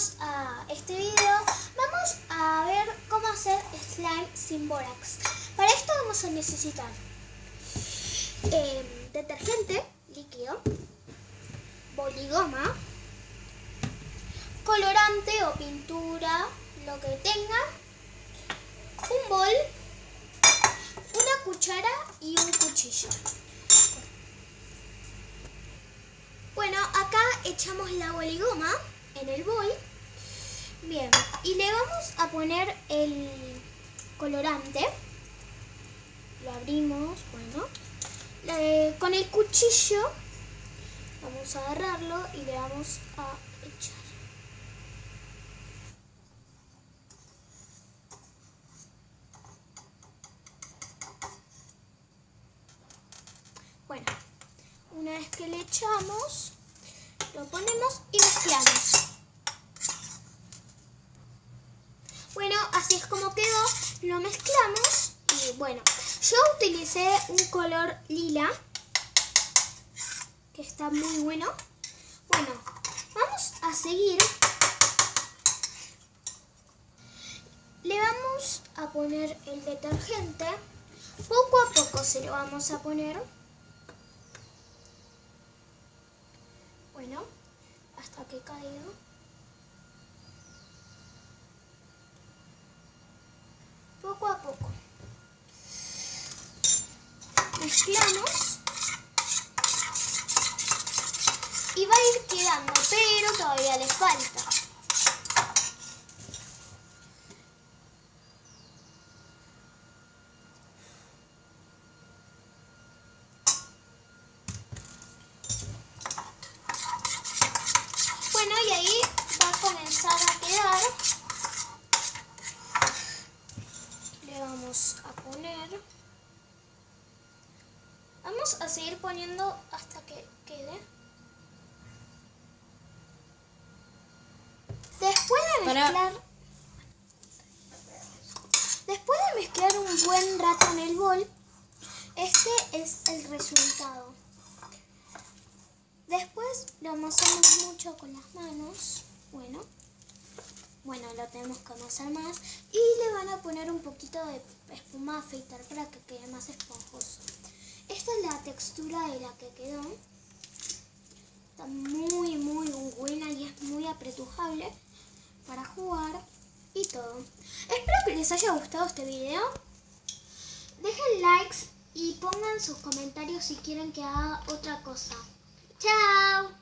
bienvenidos a este video. Vamos a ver cómo hacer slime sin bórax. Para esto vamos a necesitar detergente líquido, boligoma, colorante o pintura, lo que tengan, un bol, una cuchara y un cuchillo. Bueno, acá echamos la boligoma en el bol. Bien, y le vamos a poner el colorante. Lo abrimos, bueno. Con el cuchillo vamos a agarrarlo y le vamos a echar. Bueno, una vez que le echamos, lo ponemos y mezclamos. Bueno, así es como quedó. Lo mezclamos y bueno, yo utilicé un color lila, que está muy bueno. Bueno, vamos a seguir. Le vamos a poner el detergente. Poco a poco se lo vamos a poner. Bueno, hasta que caiga. Poco a poco. Mezclamos. Y va a ir quedando, pero todavía le falta. Bueno, y ahí va a comenzar a quedar. Le vamos a poner. Vamos a seguir poniendo hasta que quede. Después de mezclar un buen rato en el bol, este es el resultado. Después lo amasamos mucho con las manos. Bueno, lo tenemos que amasar más. Y le van a poner un poquito de espuma a afeitar para que quede más esponjoso. Esta es la textura de la que quedó. Está muy buena y es muy apretujable para jugar y todo. Espero que les haya gustado este video. Dejen likes y pongan sus comentarios si quieren que haga otra cosa. ¡Chao!